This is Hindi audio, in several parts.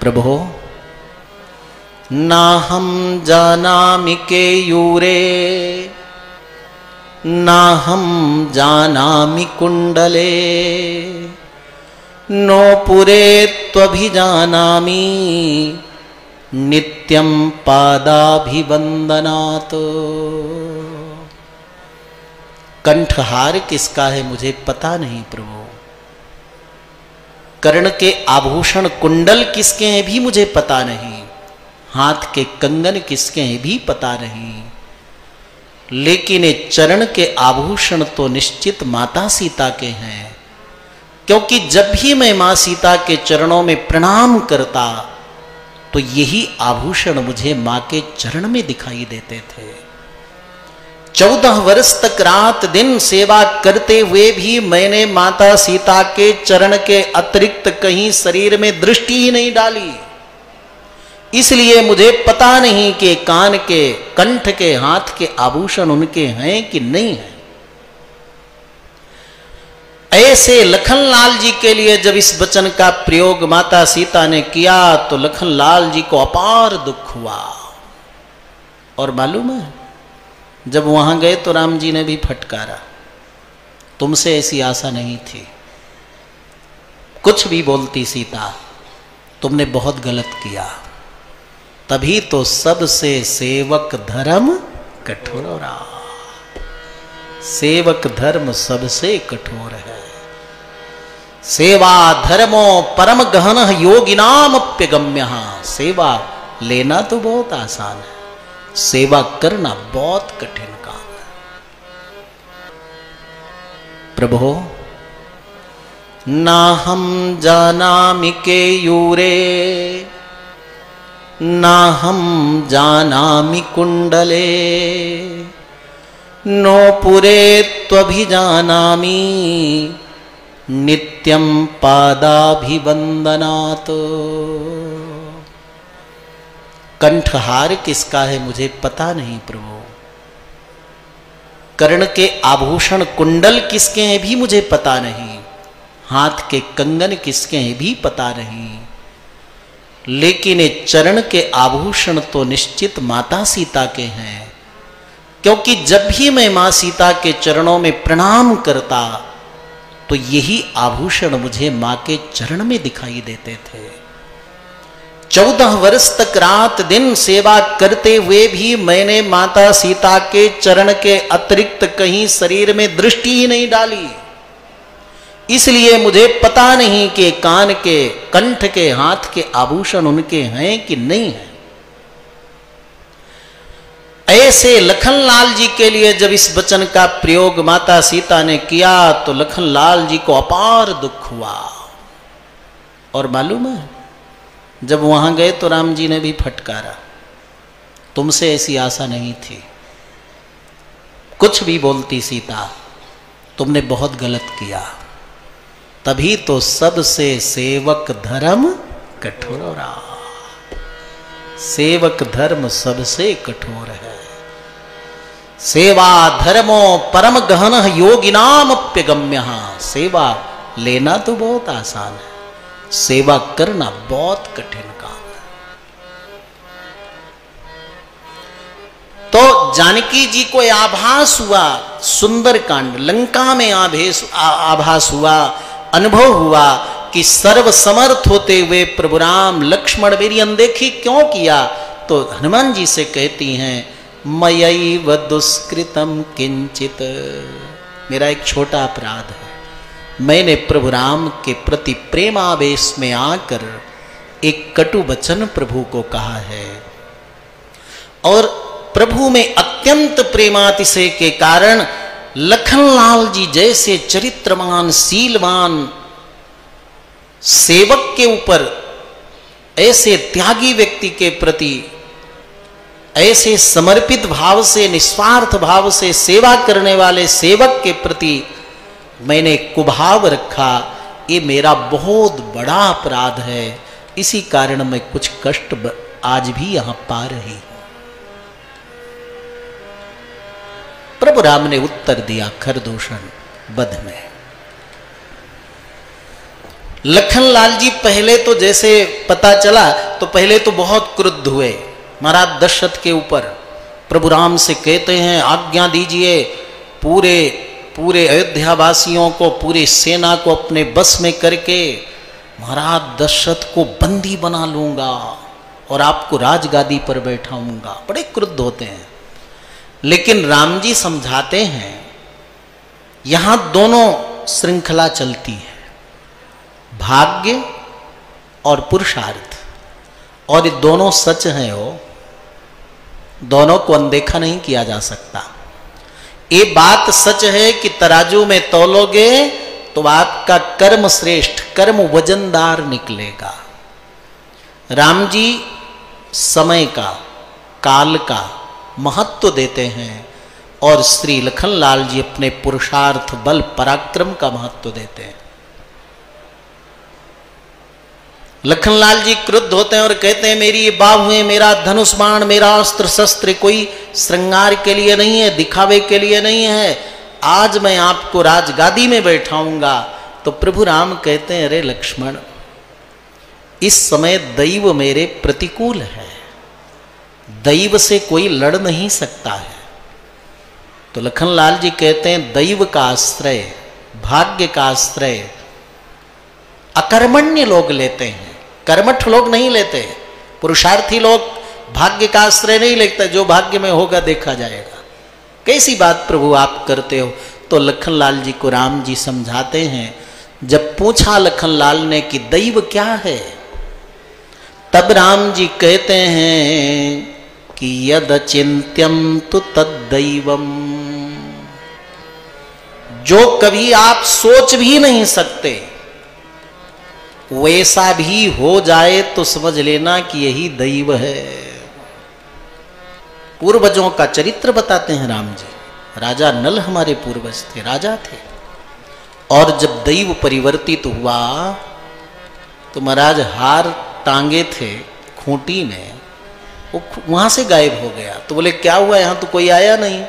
प्रभो नाहं जानामि केयूरे नाहं जानामि कुंडले नो पुरे त्वभिजानामि नित्यं पादाभिवंदनात्। कंठहार किसका है मुझे पता नहीं प्रभु, कर्ण के आभूषण कुंडल किसके हैं भी मुझे पता नहीं, हाथ के कंगन किसके हैं भी पता नहीं, लेकिन ये चरण के आभूषण तो निश्चित माता सीता के हैं, क्योंकि जब भी मैं मां सीता के चरणों में प्रणाम करता तो यही आभूषण मुझे मां के चरण में दिखाई देते थे। 14 वर्ष तक रात दिन सेवा करते हुए भी मैंने माता सीता के चरण के अतिरिक्त कहीं शरीर में दृष्टि ही नहीं डाली, इसलिए मुझे पता नहीं कि कान के, कंठ के, हाथ के आभूषण उनके हैं कि नहीं हैं। ऐसे लखनलाल जी के लिए जब इस वचन का प्रयोग माता सीता ने किया तो लखनलाल जी को अपार दुख हुआ। और मालूम है जब वहां गए तो राम जी ने भी फटकारा, तुमसे ऐसी आशा नहीं थी, कुछ भी बोलती सीता, तुमने बहुत गलत किया, तभी तो सबसे सेवक धर्म कठोरा। सेवक धर्म सबसे कठोर है। सेवा धर्मो परम गहन योगिनाम अप्यगम्य। सेवा लेना तो बहुत आसान है, सेवा करना बहुत कठिन काम है। प्रभो नाहं जानामि केयूरे नाहं जानामि कुंडले नो पुरे त्वभिजानामि नित्यं पादाभिवंदनात्। कंठहार किसका है मुझे पता नहीं प्रभु, कर्ण के आभूषण कुंडल किसके हैं भी मुझे पता नहीं, हाथ के कंगन किसके हैं भी पता नहीं, लेकिन ये चरण के आभूषण तो निश्चित माता सीता के हैं, क्योंकि जब भी मैं मां सीता के चरणों में प्रणाम करता तो यही आभूषण मुझे मां के चरण में दिखाई देते थे। 14 वर्ष तक रात दिन सेवा करते हुए भी मैंने माता सीता के चरण के अतिरिक्त कहीं शरीर में दृष्टि ही नहीं डाली, इसलिए मुझे पता नहीं कि कान के, कंठ के, हाथ के आभूषण उनके हैं कि नहीं हैं। ऐसे लखनलाल जी के लिए जब इस वचन का प्रयोग माता सीता ने किया तो लखनलाल जी को अपार दुख हुआ। और मालूम है जब वहां गए तो राम जी ने भी फटकारा, तुमसे ऐसी आशा नहीं थी, कुछ भी बोलती सीता, तुमने बहुत गलत किया, तभी तो सबसे सेवक धर्म कठोरा। सेवक धर्म सबसे कठोर है। सेवा धर्मो परम गहन योगिनाम अप्यगम्य। सेवा लेना तो बहुत आसान है, सेवा करना बहुत कठिन काम है। तो जानकी जी को आभास हुआ, सुंदरकांड लंका में आभास हुआ, अनुभव हुआ कि सर्वसमर्थ होते हुए प्रभु राम लक्ष्मण मेरी अनदेखी क्यों किया। तो हनुमान जी से कहती हैं मयैव दुष्कृतम किंचित, मेरा एक छोटा अपराध है, मैंने प्रभु राम के प्रति प्रेमावेश में आकर एक कटु वचन प्रभु को कहा है, और प्रभु में अत्यंत प्रेमातिशय के कारण लखनलाल जी जैसे चरित्रवान शीलवान सेवक के ऊपर, ऐसे त्यागी व्यक्ति के प्रति, ऐसे समर्पित भाव से, निस्वार्थ भाव से सेवा करने वाले सेवक के प्रति मैंने कुभाव रखा, ये मेरा बहुत बड़ा अपराध है, इसी कारण मैं कुछ कष्ट आज भी यहां पा रही हूं। प्रभु राम ने उत्तर दिया खरदूषण वध में। लखनलाल जी पहले तो जैसे पता चला तो पहले तो बहुत क्रुद्ध हुए महाराज दशरथ के ऊपर। प्रभु राम से कहते हैं आज्ञा दीजिए, पूरे पूरे अयोध्या वासियों को, पूरी सेना को अपने बस में करके महाराज दशरथ को बंदी बना लूंगा और आपको राजगादी पर बैठाऊंगा। बड़े क्रुद्ध होते हैं। लेकिन राम जी समझाते हैं यहां दोनों श्रृंखला चलती है, भाग्य और पुरुषार्थ, और ये दोनों सच हैं। वो दोनों को अनदेखा नहीं किया जा सकता। ये बात सच है कि तराजू में तौलोगे तो आपका कर्म श्रेष्ठ, कर्म वजनदार निकलेगा। राम जी समय का, काल का महत्व देते हैं और श्री लखनलाल जी अपने पुरुषार्थ, बल, पराक्रम का महत्व देते हैं। लखनलाल जी क्रुद्ध होते हैं और कहते हैं मेरी ये बाहुएं, मेरा धनुष बाण, मेरा अस्त्र शस्त्र कोई श्रृंगार के लिए नहीं है, दिखावे के लिए नहीं है। आज मैं आपको राजगादी में बैठाऊंगा। तो प्रभु राम कहते हैं अरे लक्ष्मण, इस समय दैव मेरे प्रतिकूल है, दैव से कोई लड़ नहीं सकता है। तो लखनलाल जी कहते हैं दैव का आश्रय, भाग्य का आश्रय अकर्मण्य लोग लेते हैं, कर्मठ लोग नहीं लेते। पुरुषार्थी लोग भाग्य का आश्रय नहीं लेते। जो भाग्य में होगा देखा जाएगा। कैसी बात प्रभु आप करते हो। तो लखनलाल जी को राम जी समझाते हैं। जब पूछा लखनलाल ने कि दैव क्या है, तब राम जी कहते हैं कि यद चिंत्यम तु तद्दैवम, जो कभी आप सोच भी नहीं सकते वैसा भी हो जाए तो समझ लेना कि यही दैव है। पूर्वजों का चरित्र बताते हैं राम जी। राजा नल हमारे पूर्वज थे, राजा थे, और जब दैव परिवर्तित हुआ तो महाराज हार टांगे थे खूंटी में, वो वहां से गायब हो गया। तो बोले क्या हुआ, यहां तो कोई आया नहीं।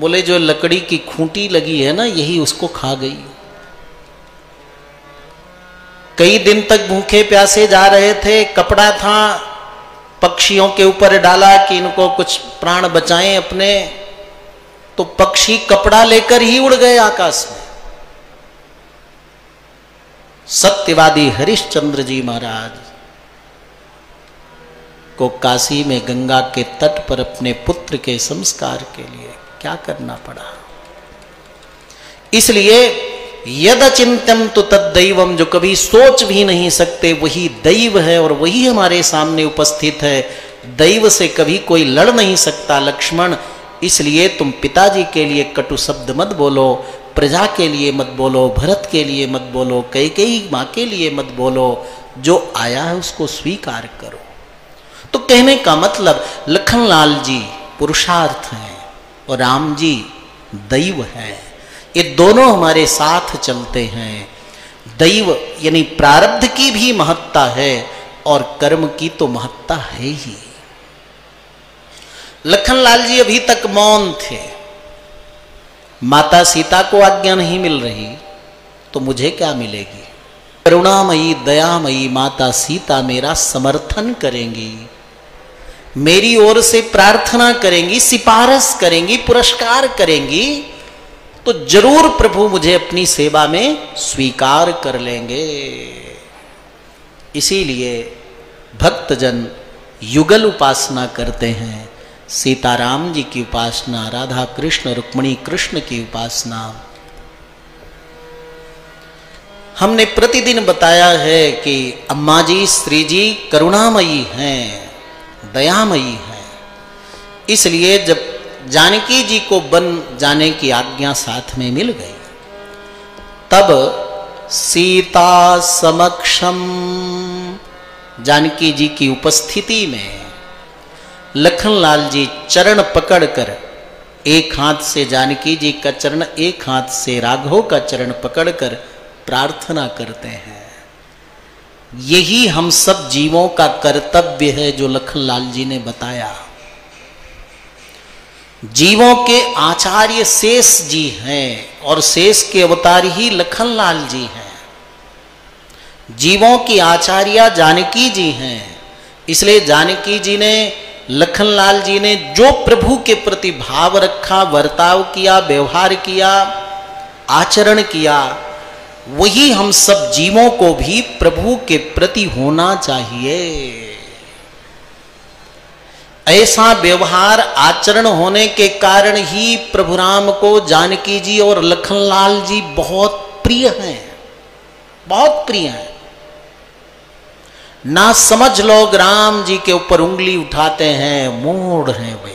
बोले जो लकड़ी की खूंटी लगी है ना, यही उसको खा गई। कई दिन तक भूखे प्यासे जा रहे थे, कपड़ा था, पक्षियों के ऊपर डाला कि इनको कुछ प्राण बचाएं अपने, तो पक्षी कपड़ा लेकर ही उड़ गए आकाश में। सत्यवादी हरिश्चंद्र जी महाराज को काशी में गंगा के तट पर अपने पुत्र के संस्कार के लिए क्या करना पड़ा। इसलिए यद चिंतम तो तद्दैवम, जो कभी सोच भी नहीं सकते वही दैव है और वही हमारे सामने उपस्थित है। दैव से कभी कोई लड़ नहीं सकता लक्ष्मण। इसलिए तुम पिताजी के लिए कटु शब्द मत बोलो, प्रजा के लिए मत बोलो, भरत के लिए मत बोलो, कैकेयी माँ के लिए मत बोलो। जो आया है उसको स्वीकार करो। तो कहने का मतलब लखनलाल जी पुरुषार्थ हैं और राम जी दैव हैं। ये दोनों हमारे साथ चलते हैं। दैव यानी प्रारब्ध की भी महत्ता है और कर्म की तो महत्ता है ही। लखनलाल जी अभी तक मौन थे। माता सीता को आज्ञा नहीं मिल रही तो मुझे क्या मिलेगी। करुणामयी दयामयी माता सीता मेरा समर्थन करेंगी, मेरी ओर से प्रार्थना करेंगी, सिफारिश करेंगी, पुरस्कार करेंगी, तो जरूर प्रभु मुझे अपनी सेवा में स्वीकार कर लेंगे। इसीलिए भक्तजन युगल उपासना करते हैं। सीताराम जी की उपासना, राधा कृष्ण रुक्मिणी कृष्ण की उपासना। हमने प्रतिदिन बताया है कि अम्मा जी श्री जी करुणामयी हैं, दयामयी हैं। इसलिए जब जानकी जी को बन जाने की आज्ञा साथ में मिल गई, तब सीता समक्षम जानकी जी की उपस्थिति में लखनलाल जी चरण पकड़कर, एक हाथ से जानकी जी का चरण, एक हाथ से राघव का चरण पकड़कर प्रार्थना करते हैं। यही हम सब जीवों का कर्तव्य है जो लखनलाल जी ने बताया। जीवों के आचार्य शेष जी हैं और शेष के अवतार ही लखनलाल जी हैं। जीवों की आचार्या जानकी जी हैं। इसलिए जानकी जी ने, लखनलाल जी ने जो प्रभु के प्रति भाव रखा, बर्ताव किया, व्यवहार किया, आचरण किया, वही हम सब जीवों को भी प्रभु के प्रति होना चाहिए। ऐसा व्यवहार आचरण होने के कारण ही प्रभु राम को जानकी जी और लखनलाल जी बहुत प्रिय हैं, बहुत प्रिय हैं। ना समझ लोग राम जी के ऊपर उंगली उठाते हैं, मूढ़ हैं वे।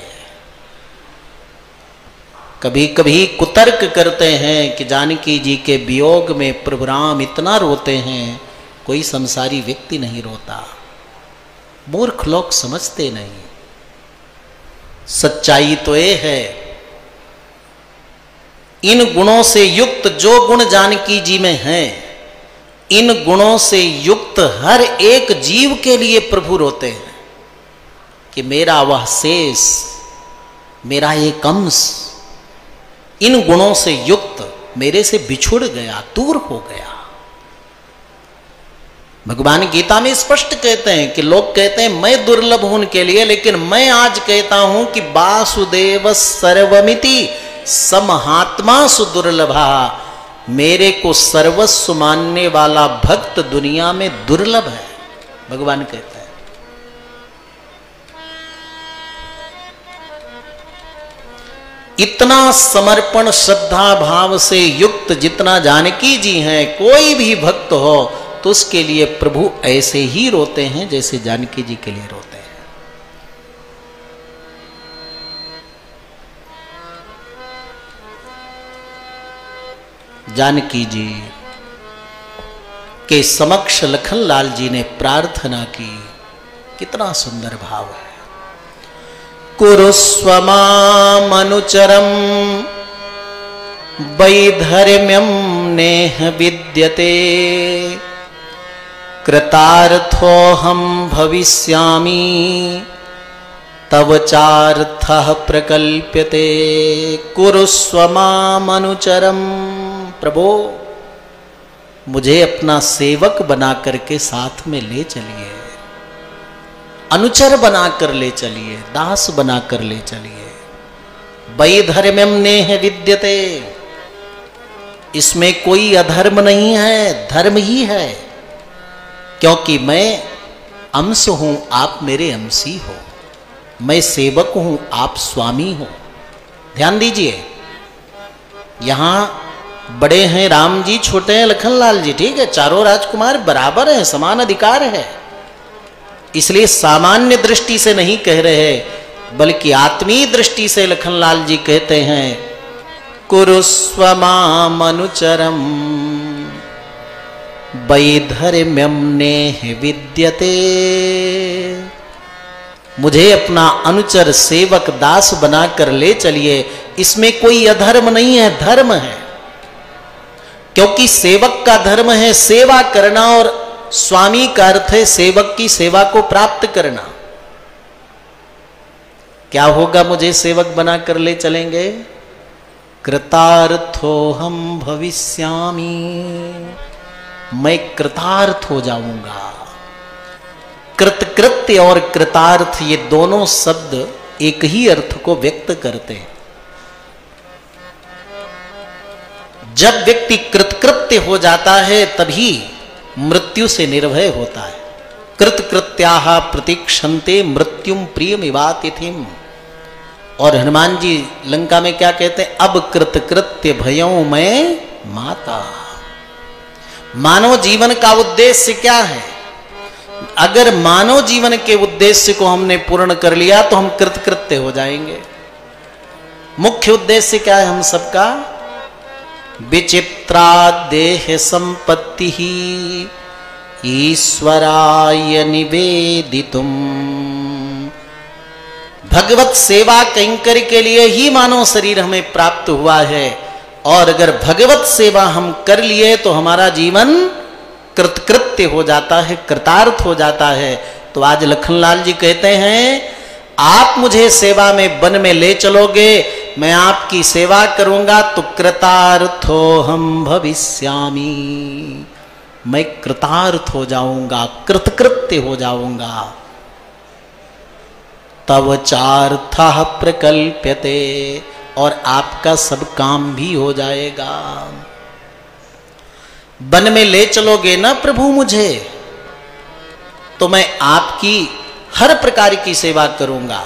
कभी कभी कुतर्क करते हैं कि जानकी जी के वियोग में प्रभु राम इतना रोते हैं, कोई संसारी व्यक्ति नहीं रोता। मूर्ख लोग समझते नहीं। सच्चाई तो ये है, इन गुणों से युक्त जो गुण जानकी जी में हैं, इन गुणों से युक्त हर एक जीव के लिए प्रभु रोते हैं कि मेरा वह शेष, मेरा एक अंश इन गुणों से युक्त मेरे से बिछुड़ गया, दूर हो गया। भगवान गीता में स्पष्ट कहते हैं कि लोग कहते हैं मैं दुर्लभ हूं उनके लिए, लेकिन मैं आज कहता हूं कि वासुदेव सर्वमिति समहात्मा सुदुर्लभा, मेरे को सर्वस्व मानने वाला भक्त दुनिया में दुर्लभ है, भगवान कहते हैं। इतना समर्पण श्रद्धा भाव से युक्त जितना जानकी जी हैं, कोई भी भक्त हो तो उसके लिए प्रभु ऐसे ही रोते हैं जैसे जानकी जी के लिए रोते हैं। जानकी जी के समक्ष लखनलाल जी ने प्रार्थना की, कितना सुंदर भाव है। कुरुस्व मामनुचरम वैधर्म्यम नेह विद्यते, कृतार्थोऽहं भविष्यामि तव चार्थः प्रकल्प्यते। कुरुस्व मामनुचरम, प्रभो मुझे अपना सेवक बना करके साथ में ले चलिए, अनुचर बनाकर ले चलिए, दास बनाकर ले चलिए। वैधर्म्यम नेह विद्यते, इसमें कोई अधर्म नहीं है, धर्म ही है, क्योंकि मैं अंश हूं, आप मेरे अंशी हो। मैं सेवक हूं, आप स्वामी हो। ध्यान दीजिए, यहां बड़े हैं राम जी, छोटे हैं लखनलाल जी, ठीक है, चारों राजकुमार बराबर हैं, समान अधिकार है। इसलिए सामान्य दृष्टि से नहीं कह रहे, बल्कि आत्मीय दृष्टि से लखनलाल जी कहते हैं कुरुस्व मामनुचरम वैधर्म्यम नेह विद्यते। मुझे अपना अनुचर सेवक दास बनाकर ले चलिए, इसमें कोई अधर्म नहीं है, धर्म है। क्योंकि सेवक का धर्म है सेवा करना, और स्वामी का अर्थ है सेवक की सेवा को प्राप्त करना। क्या होगा मुझे सेवक बनाकर ले चलेंगे? कृतार्थोऽहं भविष्यामि, मैं कृतार्थ हो जाऊंगा। कृतकृत्य और कृतार्थ ये दोनों शब्द एक ही अर्थ को व्यक्त करते हैं। जब व्यक्ति कृतकृत्य हो जाता है तभी मृत्यु से निर्भय होता है। कृतकृत्याः प्रतीक्षन्ते मृत्युम प्रियमिवातिथिम। और हनुमान जी लंका में क्या कहते हैं? अब कृतकृत्य भयों मैं माता। मानव जीवन का उद्देश्य क्या है? अगर मानव जीवन के उद्देश्य को हमने पूर्ण कर लिया तो हम कृतकृत्य हो जाएंगे। मुख्य उद्देश्य क्या है हम सबका? विचित्रा देह संपत्ति ही ईश्वराय निवेदितुम। भगवत सेवा कैंकर के लिए ही मानव शरीर हमें प्राप्त हुआ है, और अगर भगवत सेवा हम कर लिए तो हमारा जीवन कृतकृत्य हो जाता है, कृतार्थ हो जाता है। तो आज लखनलाल जी कहते हैं आप मुझे सेवा में वन में ले चलोगे, मैं आपकी सेवा करूंगा तो कृतार्थोऽहं भविष्यामि, मैं कृतार्थ हो जाऊंगा, कृतकृत्य हो जाऊंगा। तव चार्थः प्रकल्प्यते, और आपका सब काम भी हो जाएगा। वन में ले चलोगे ना प्रभु मुझे, तो मैं आपकी हर प्रकार की सेवा करूंगा।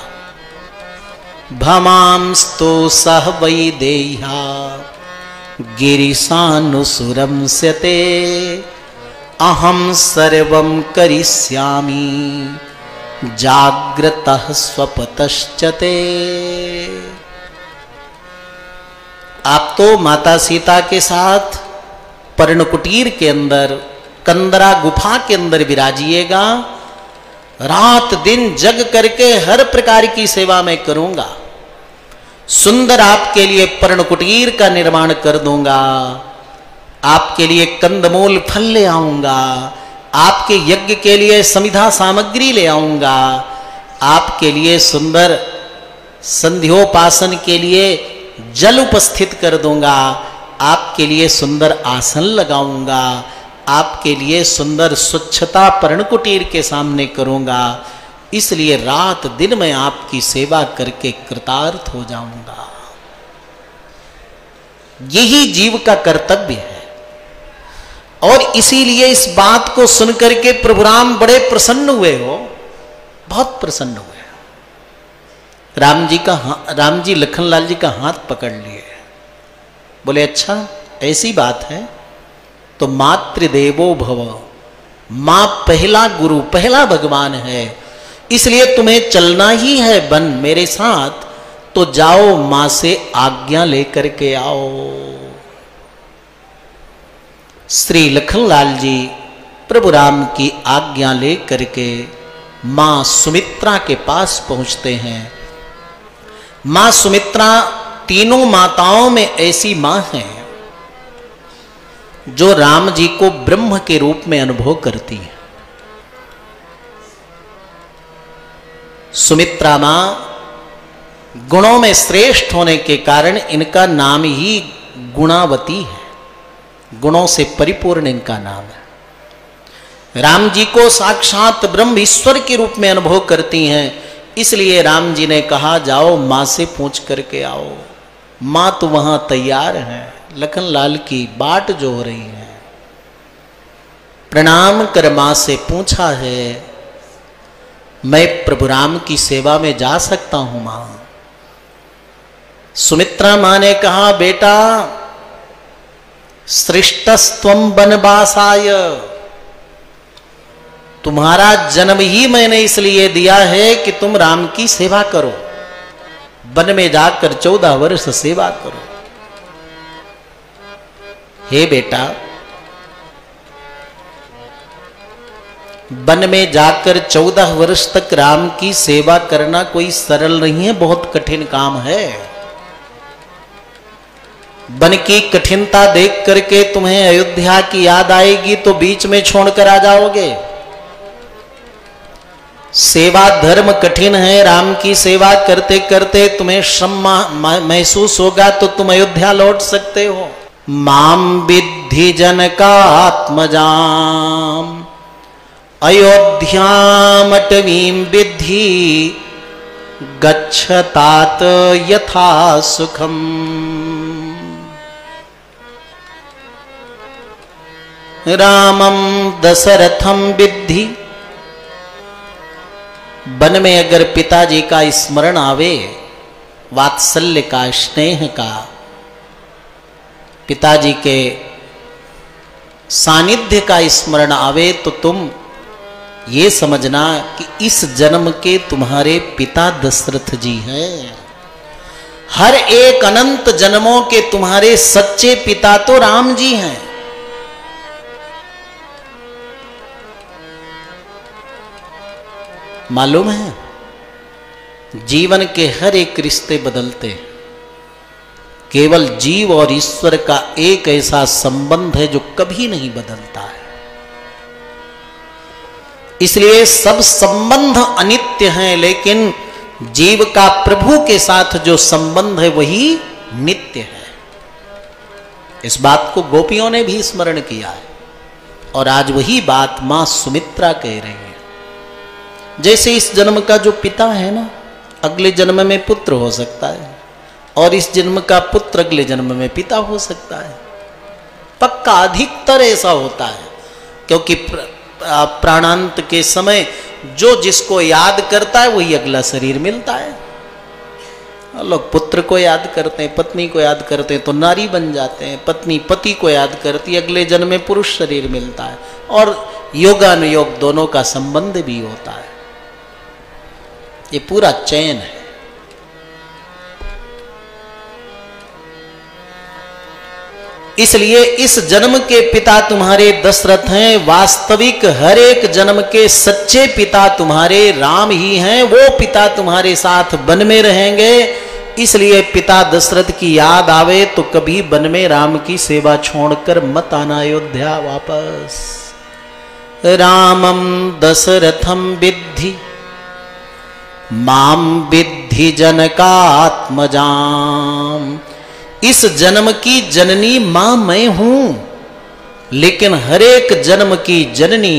भमांस्तु सह वैदेह्या गिरिशानुसुरंस्यते, अहम सर्वं करिष्यामि जाग्रतः स्वपतश्चते। आप तो माता सीता के साथ पर्णकुटीर के अंदर कंदरा गुफा के अंदर विराजिएगा। रात दिन जग करके हर प्रकार की सेवा मैं करूंगा। सुंदर आपके लिए पर्णकुटीर का निर्माण कर दूंगा, आपके लिए कंदमूल फल ले आऊंगा, आपके यज्ञ के लिए समिधा सामग्री ले आऊंगा, आपके लिए सुंदर संध्योपासन के लिए जल उपस्थित कर दूंगा, आपके लिए सुंदर आसन लगाऊंगा, आपके लिए सुंदर स्वच्छता पर्णकुटीर के सामने करूंगा। इसलिए रात दिन मैं आपकी सेवा करके कृतार्थ हो जाऊंगा। यही जीव का कर्तव्य है। और इसीलिए इस बात को सुनकर के प्रभु राम बड़े प्रसन्न हुए हो, बहुत प्रसन्न हुए। राम जी लखनलाल जी का हाथ पकड़ लिए, बोले अच्छा ऐसी बात है तो मातृदेवो भव, मां पहला गुरु पहला भगवान है, इसलिए तुम्हें चलना ही है वन मेरे साथ, तो जाओ मां से आज्ञा लेकर के आओ। श्री लखनलाल जी प्रभु राम की आज्ञा लेकर के मां सुमित्रा के पास पहुंचते हैं। मां सुमित्रा तीनों माताओं में ऐसी मां है जो राम जी को ब्रह्म के रूप में अनुभव करती है। सुमित्रा मां गुणों में श्रेष्ठ होने के कारण इनका नाम ही गुणावती है, गुणों से परिपूर्ण इनका नाम है। राम जी को साक्षात ब्रह्म ईश्वर के रूप में अनुभव करती हैं, इसलिए राम जी ने कहा जाओ मां से पूछ करके आओ। मां तो वहां तैयार है, लखनलाल की बाट जो हो रही है। प्रणाम कर मां से पूछा है मैं प्रभु राम की सेवा में जा सकता हूं मां? सुमित्रा मां ने कहा बेटा सृष्टस्त्वं वनवासाय, तुम्हारा जन्म ही मैंने इसलिए दिया है कि तुम राम की सेवा करो, वन में जाकर 14 वर्ष सेवा करो। हे बेटा वन में जाकर 14 वर्ष तक राम की सेवा करना कोई सरल नहीं है, बहुत कठिन काम है। वन की कठिनता देख करके तुम्हें अयोध्या की याद आएगी तो बीच में छोड़कर आ जाओगे। सेवा धर्म कठिन है, राम की सेवा करते करते तुम्हें श्रम महसूस होगा तो तुम अयोध्या लौट सकते हो। माम विद्धि जनका आत्मजाम अयोध्यामटवीं विद्धि गच्छतात यथा सुखम। रामं दशरथं विद्धि, वन में अगर पिताजी का स्मरण आवे, वात्सल्य का, स्नेह का, पिताजी के सानिध्य का स्मरण आवे तो तुम ये समझना कि इस जन्म के तुम्हारे पिता दशरथ जी हैं। हर एक अनंत जन्मों के तुम्हारे सच्चे पिता तो राम जी हैं। मालूम है जीवन के हर एक रिश्ते बदलते हैं, केवल जीव और ईश्वर का एक ऐसा संबंध है जो कभी नहीं बदलता है। इसलिए सब संबंध अनित्य हैं, लेकिन जीव का प्रभु के साथ जो संबंध है वही नित्य है। इस बात को गोपियों ने भी स्मरण किया है और आज वही बात मां सुमित्रा कह रही है। जैसे इस जन्म का जो पिता है ना, अगले जन्म में पुत्र हो सकता है, और इस जन्म का पुत्र अगले जन्म में पिता हो सकता है। पक्का अधिकतर ऐसा होता है, क्योंकि प्राणांत के समय जो जिसको याद करता है वही अगला शरीर मिलता है। लोग पुत्र को याद करते हैं, पत्नी को याद करते हैं तो नारी बन जाते हैं, पत्नी पति को याद करती है, अगले जन्म में पुरुष शरीर मिलता है, और योगानुयोग दोनों का संबंध भी होता है। ये पूरा चयन है। इसलिए इस जन्म के पिता तुम्हारे दशरथ हैं, वास्तविक हर एक जन्म के सच्चे पिता तुम्हारे राम ही हैं। वो पिता तुम्हारे साथ वन में रहेंगे। इसलिए पिता दशरथ की याद आवे तो कभी वन में राम की सेवा छोड़कर मत आना अयोध्या वापस। रामम दशरथम विद्धि माम विद्धि जनकात्मजाम। इस जन्म की जननी मां मैं हूं, लेकिन हर एक जन्म की जननी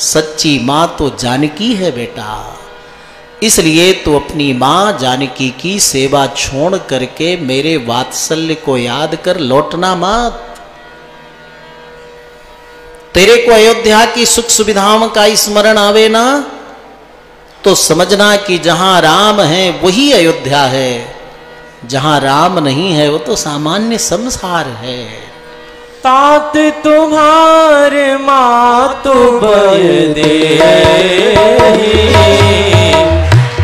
सच्ची मां तो जानकी है बेटा। इसलिए तो अपनी मां जानकी की सेवा छोड़ करके मेरे वात्सल्य को याद कर लौटना मत। तेरे को अयोध्या की सुख सुविधाओं का स्मरण आवे ना, तो समझना कि जहां राम है वही अयोध्या है, जहां राम नहीं है वो तो सामान्य संसार है। तात तुम्हारे मातु बय दे,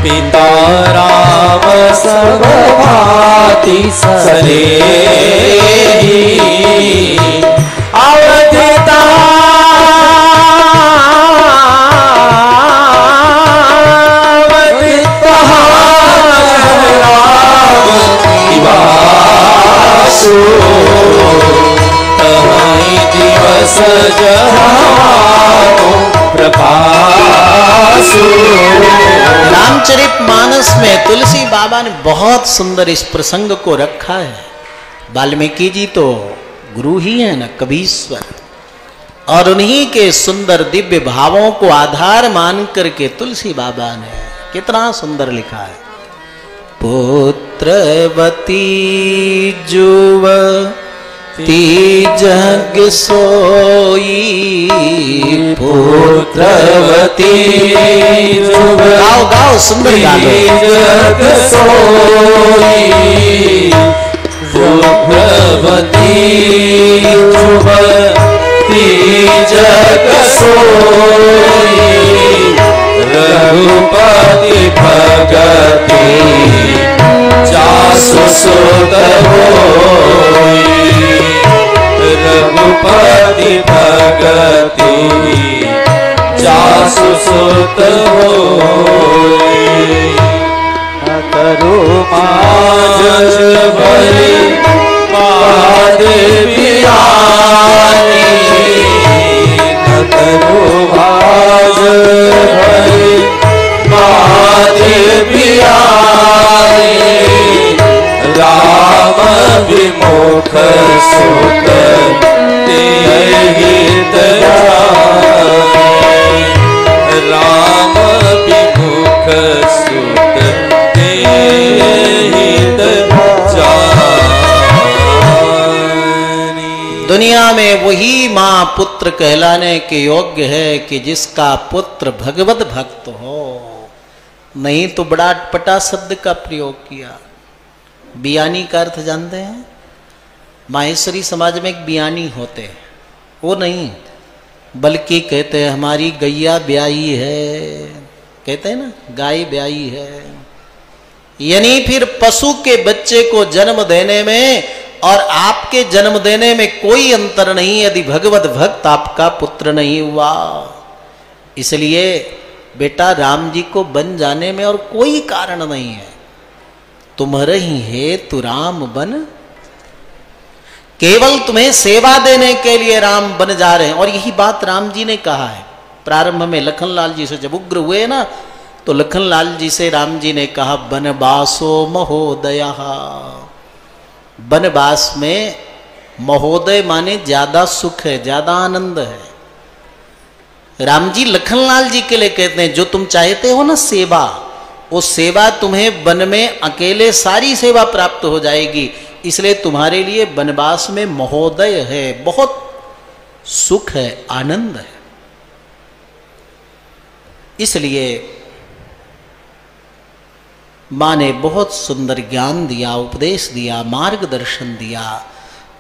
पिता राम सब भांति सरे। अवधिता दिवस रामचरितमानस में तुलसी बाबा ने बहुत सुंदर इस प्रसंग को रखा है। वाल्मीकि जी तो गुरु ही है ना, कबीश्वर, और उन्हीं के सुंदर दिव्य भावों को आधार मान करके तुलसी बाबा ने कितना सुंदर लिखा है। पुत्रवती जुवती जग सोई, पुत्रवती गाओ गाओ सुंदर जग सोई, पुत्रवती जुवती जग सोई, रघुपति भगति जासु सुत होई, रघुपति भगति जासु सुत होई। करो माज भरी पाद बियानी, करो माज भरी पाद बियानी, राम विमुख सुत तेहि दयानी, राम विमुख सुत तेहि दयानी। दुनिया में वही मां पुत्र कहलाने के योग्य है कि जिसका पुत्र भगवत भक्त हो। नहीं तो बड़ा अटपटा शब्द का प्रयोग किया। बियानी का अर्थ जानते हैं? माहेश्वरी समाज में एक बियानी होते हैं, वो नहीं बल्कि कहते हैं हमारी गैया ब्याई है, कहते हैं ना गाय ब्याई है। यानी फिर पशु के बच्चे को जन्म देने में और आपके जन्म देने में कोई अंतर नहीं यदि भगवत भक्त आपका पुत्र नहीं हुआ। इसलिए बेटा राम जी को बन जाने में और कोई कारण नहीं है। तुम्हारे ही है तू राम बन, केवल तुम्हें सेवा देने के लिए राम बन जा रहे हैं। और यही बात राम जी ने कहा है। प्रारंभ में लखनलाल जी से जब उग्र हुए ना, तो लखनलाल जी से राम जी ने कहा बनवासो महोदय। बनवास में महोदय माने ज्यादा सुख है, ज्यादा आनंद है। राम जी लखनलाल जी के लिए कहते हैं जो तुम चाहते हो ना सेवा, वो सेवा तुम्हें वन में अकेले सारी सेवा प्राप्त हो जाएगी, इसलिए तुम्हारे लिए वनवास में महोदय है, बहुत सुख है, आनंद है। इसलिए मां ने बहुत सुंदर ज्ञान दिया, उपदेश दिया, मार्गदर्शन दिया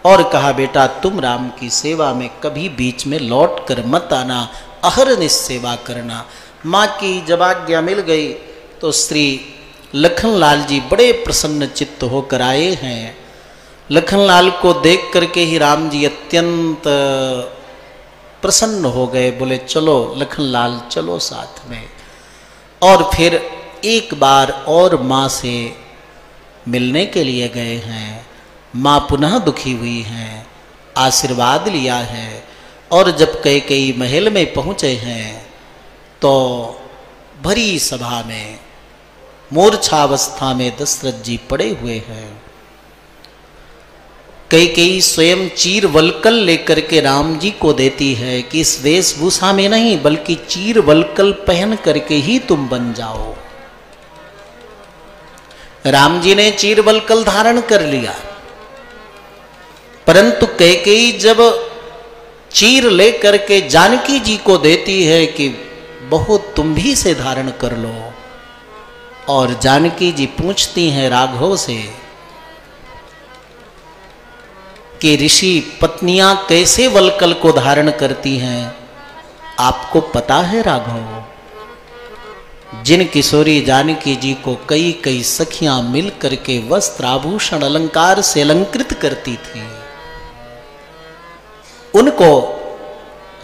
और कहा बेटा तुम राम की सेवा में कभी बीच में लौट कर मत आना, अहरनिश सेवा करना। मां की जब आज्ञा मिल गई तो श्री लखनलाल जी बड़े प्रसन्न चित्त होकर आए हैं। लखनलाल को देख करके ही राम जी अत्यंत प्रसन्न हो गए, बोले चलो लखनलाल चलो साथ में। और फिर एक बार और माँ से मिलने के लिए गए हैं। माँ पुनः दुखी हुई हैं, आशीर्वाद लिया है और जब कैकेयी महल में पहुँचे हैं तो भरी सभा में मूर्छावस्था में दशरथ जी पड़े हुए हैं। कैकेयी स्वयं चीर वलकल लेकर के राम जी को देती है कि इस वेशभूषा में नहीं बल्कि चीर वलकल पहन करके ही तुम बन जाओ। राम जी ने चीर वलकल धारण कर लिया, परंतु कैकेयी जब चीर लेकर के जानकी जी को देती है कि बहू तुम भी से धारण कर लो, और जानकी जी पूछती हैं राघव से कि ऋषि पत्नियां कैसे वलकल को धारण करती हैं, आपको पता है राघव? जिन किशोरी जानकी जी को कई कई सखियां मिल करके वस्त्र आभूषण अलंकार से अलंकृत करती थी, उनको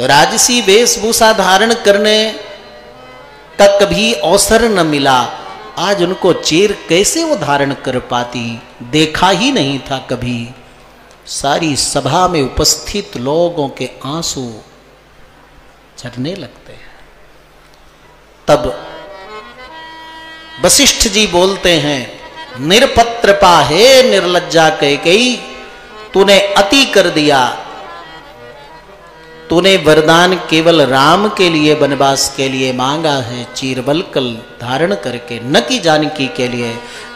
राजसी वेशभूषा धारण करने का कभी अवसर न मिला। आज उनको चीर कैसे वो धारण कर पाती, देखा ही नहीं था कभी। सारी सभा में उपस्थित लोगों के आंसू झरने लगते हैं। तब वशिष्ठ जी बोलते हैं, निरपत्र पाहे निर्लज्जा कैकेयी, तूने अति कर दिया। तूने वरदान केवल राम के लिए वनवास के लिए मांगा है, चीरवलकल धारण करके, न कि जानकी के लिए।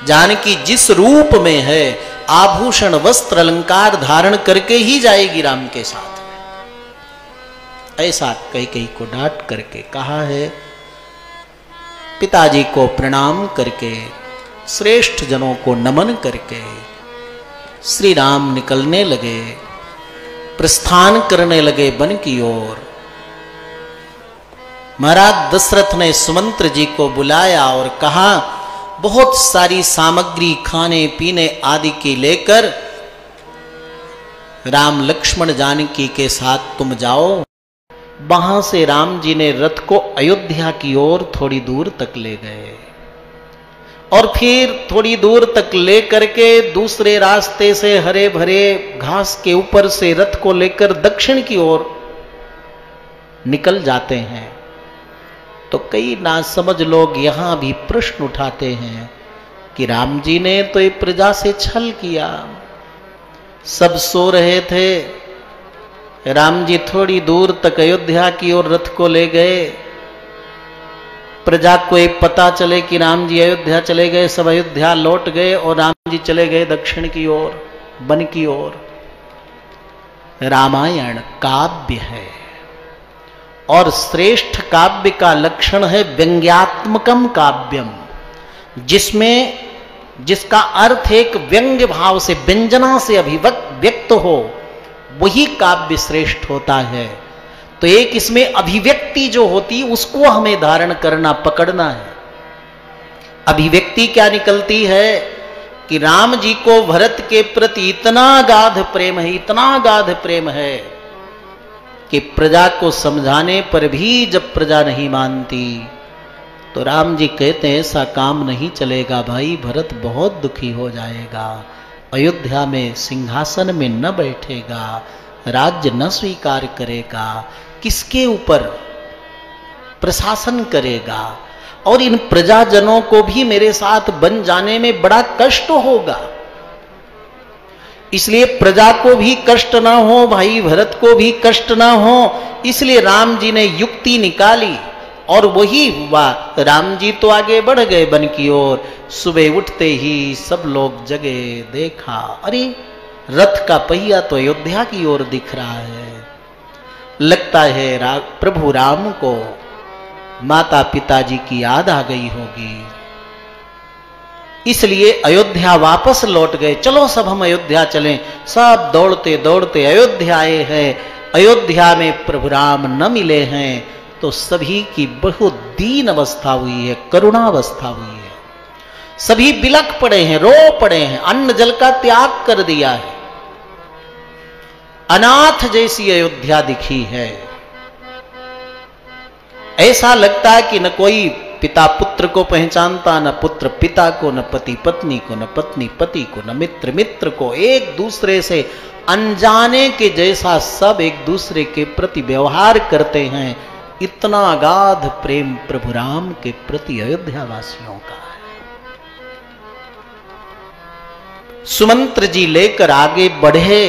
जानकी जिस रूप में है आभूषण वस्त्र अलंकार धारण करके ही जाएगी राम के साथ में। ऐसा कैकेयी को डांट करके कहा है। पिताजी को प्रणाम करके, श्रेष्ठ जनों को नमन करके श्री राम निकलने लगे, प्रस्थान करने लगे वन की ओर। महाराज दशरथ ने सुमंत्र जी को बुलाया और कहा बहुत सारी सामग्री खाने पीने आदि की लेकर राम लक्ष्मण जानकी के साथ तुम जाओ। वहां से राम जी ने रथ को अयोध्या की ओर थोड़ी दूर तक ले गए और फिर थोड़ी दूर तक ले करके दूसरे रास्ते से हरे भरे घास के ऊपर से रथ को लेकर दक्षिण की ओर निकल जाते हैं। तो कई नासमझ लोग यहां भी प्रश्न उठाते हैं कि राम जी ने तो ये प्रजा से छल किया, सब सो रहे थे, राम जी थोड़ी दूर तक अयोध्या की ओर रथ को ले गए, प्रजा को एक पता चले कि राम जी अयोध्या चले गए, सब अयोध्या लौट गए और राम जी चले गए दक्षिण की ओर, वन की ओर। रामायण काव्य है और श्रेष्ठ काव्य का लक्षण है व्यंग्यात्मकम काव्यम, जिसका अर्थ एक व्यंग्य भाव से, व्यंजना से व्यक्त हो, वही काव्य श्रेष्ठ होता है। तो एक इसमें अभिव्यक्ति जो होती उसको हमें धारण करना, पकड़ना है। अभिव्यक्ति क्या निकलती है कि राम जी को भरत के प्रति इतना गाढ़ प्रेम है, इतना गाढ़ प्रेम है कि प्रजा को समझाने पर भी जब प्रजा नहीं मानती तो राम जी कहते हैं ऐसा काम नहीं चलेगा भाई, भरत बहुत दुखी हो जाएगा, अयोध्या में सिंहासन में न बैठेगा, राज्य न स्वीकार करेगा, किसके ऊपर प्रशासन करेगा, और इन प्रजाजनों को भी मेरे साथ बन जाने में बड़ा कष्ट होगा। इसलिए प्रजा को भी कष्ट ना हो, भाई भरत को भी कष्ट ना हो, इसलिए राम जी ने युक्ति निकाली और वही हुआ। राम जी तो आगे बढ़ गए वन की ओर। सुबह उठते ही सब लोग जगे, देखा अरे रथ का पहिया तो अयोध्या की ओर दिख रहा है। लगता है प्रभु राम को माता पिताजी की याद आ गई होगी, इसलिए अयोध्या वापस लौट गए। चलो सब हम अयोध्या चलें। सब दौड़ते दौड़ते अयोध्या आए हैं। अयोध्या में प्रभु राम न मिले हैं तो सभी की बहुत दीन अवस्था हुई है, करुणावस्था हुई है। सभी बिलख पड़े हैं, रो पड़े हैं, अन्न जल का त्याग कर दिया है। अनाथ जैसी अयोध्या दिखी है। ऐसा लगता है कि न कोई पिता पुत्र को पहचानता, न पुत्र पिता को, न पति पत्नी को, न पत्नी पति को, न मित्र मित्र को। एक दूसरे से अनजाने के जैसा सब एक दूसरे के प्रति व्यवहार करते हैं। इतना अगाध प्रेम प्रभु राम के प्रति अयोध्या वासियों का है। सुमंत्र जी लेकर आगे बढ़े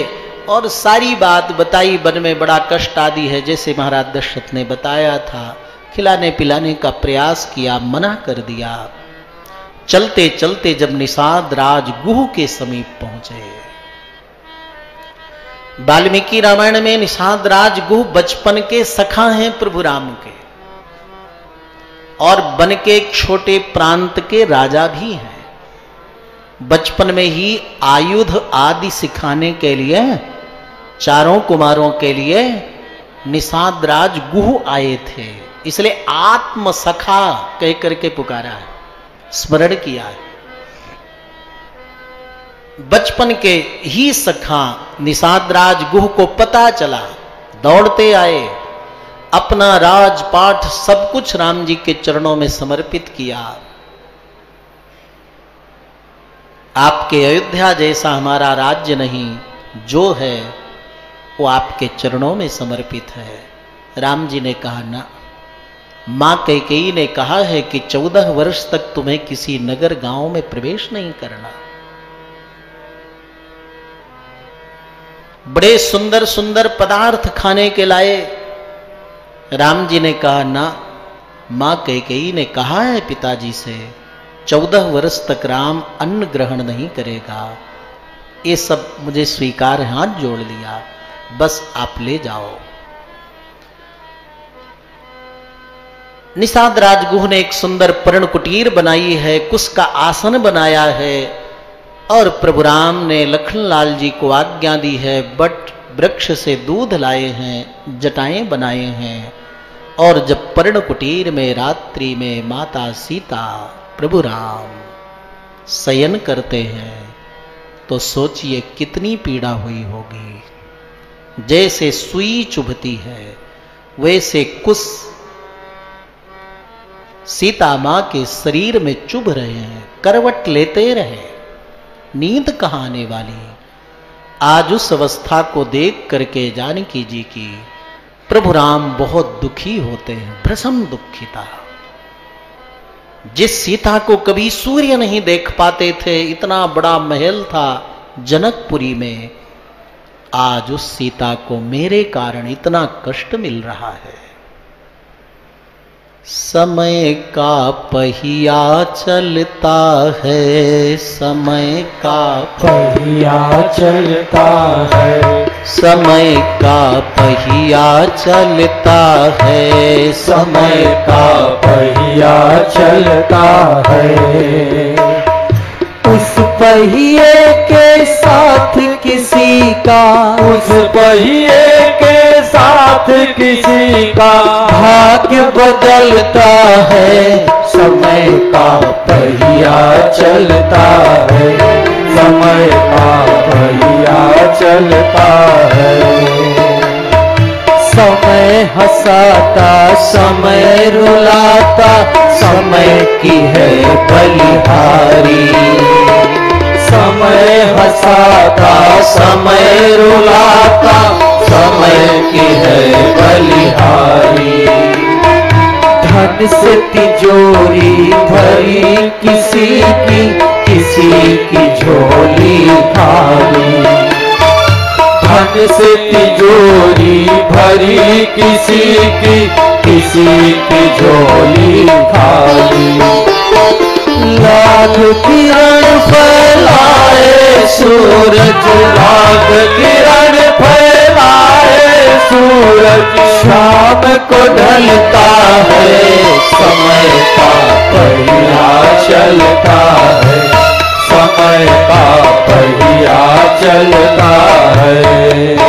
और सारी बात बताई। वन में बड़ा कष्ट आदि है, जैसे महाराज दशरथ ने बताया था। खिलाने पिलाने का प्रयास किया, मना कर दिया। चलते चलते जब निषाद राज गुह के समीप पहुंचे, वाल्मीकि रामायण में निषाद राज गुह बचपन के सखा हैं प्रभु राम के, और वन के एक छोटे प्रांत के राजा भी हैं। बचपन में ही आयुध आदि सिखाने के लिए चारों कुमारों के लिए निषाद राज गुह आए थे। इसलिए आत्म सखा कह करके पुकारा है, स्मरण किया है। बचपन के ही सखा निषाद राज गुह को पता चला, दौड़ते आए, अपना राजपाठ सब कुछ राम जी के चरणों में समर्पित किया। आपके अयोध्या जैसा हमारा राज्य नहीं, जो है वो आपके चरणों में समर्पित है। राम जी ने कहा ना, मां कैकेयी ने कहा है कि 14 वर्ष तक तुम्हें किसी नगर गांव में प्रवेश नहीं करना। बड़े सुंदर सुंदर पदार्थ खाने के लाए। राम जी ने कहा ना, मां कैकेयी ने कहा है पिताजी से 14 वर्ष तक राम अन्न ग्रहण नहीं करेगा। ये सब मुझे स्वीकार है, हाथ जोड़ लिया, बस आप ले जाओ। निषाद राजगुह ने एक सुंदर पर्ण कुटीर बनाई है, कुश का आसन बनाया है, और प्रभु राम ने लखनलाल जी को आज्ञा दी है, बट वृक्ष से दूध लाए हैं, जटाएं बनाए हैं। और जब पर्ण कुटीर में रात्रि में माता सीता प्रभु राम शयन करते हैं तो सोचिए कितनी पीड़ा हुई होगी। जैसे सुई चुभती है वैसे कुश सीता मां के शरीर में चुभ रहे हैं। करवट लेते रहे, नींद कहाँ आने वाली। आज उस अवस्था को देख करके जानकी जी की प्रभु राम बहुत दुखी होते हैं, भ्रसम दुखिता। जिस सीता को कभी सूर्य नहीं देख पाते थे, इतना बड़ा महल था जनकपुरी में, आज उस सीता को मेरे कारण इतना कष्ट मिल रहा है। समय का पहिया चलता है, समय का पहिया चलता है, समय का पहिया चलता है, समय का पहिया चलता है। उस पहिए के साथ किसी का, उस पहिए के साथ किसी का भाग्य बदलता है। समय का पहिया चलता है, समय का पहिया चलता है। समय हंसाता, समय रुलाता, समय की है बलिहारी। समय हंसाता, समय रुलाता, समय की है बलिहारी। धन से तिजोरी भरी, किसी की झोली खाली। धन से तिजोरी भरी, किसी की झोली खाली। लाख किरण फैलाए सूरज, लाख किरण फैलाए सूरज, शाम को ढलता है समय का पहिया चलता है, समय का पहिया चलता है।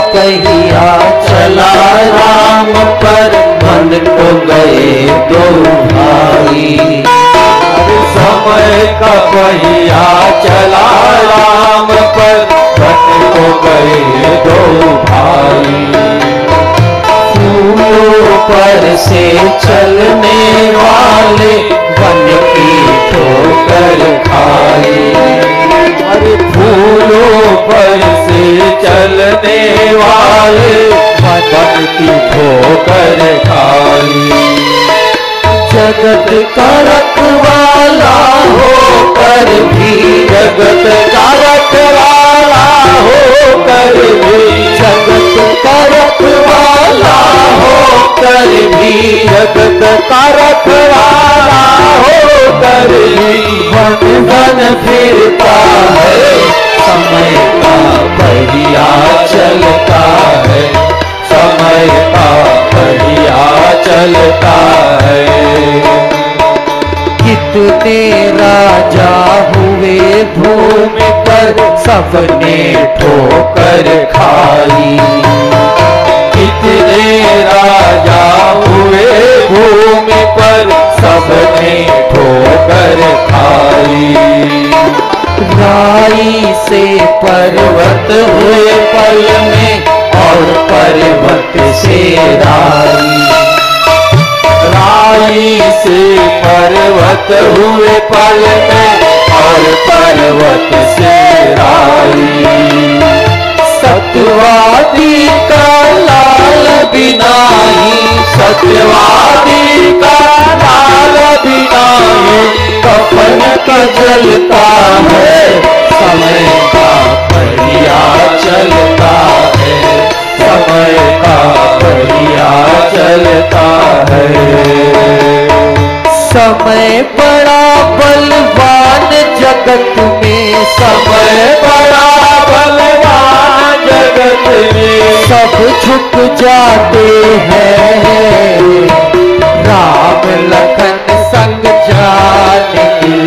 पहिया चला राम पर, मन को गए दो भाई। समय का पहिया चला राम पर, मन को गए दो भाई। फूलों पर से चलने वाले वन की ठोकर खाई। अरे फूलों पर से चलने वाले वन की ठोकर खाई। जगत का रखवाला होकर भी, जगत का रखवाला होकर भी, जगत का रखवाला होकर भी, जगत का रखवाला होकर भी, वन वन फिरता है समय का पहिया चलता है, समय का पहिया चलता है। कितने राजा हुए भूमि पर, सबने ठोकर खाई। कितने राजा हुए भूमि पर, सबने ठोकर खाई। राई से पर्वत हुए पल में, और पर्वत से राई। राई से पर्वत हुए पल में, और पर्वत से राई। सत्यवादी का लाल बिनाई, सत्यवादी का लाल बिनाई, कफन का जलता है समय का पहिया चलता है, समय का पहिया चलता है। समय बड़ा बलवान जगत में, समय बड़ा बलवान जगत में, सब झुक जाते हैं राम लखन संग जानकी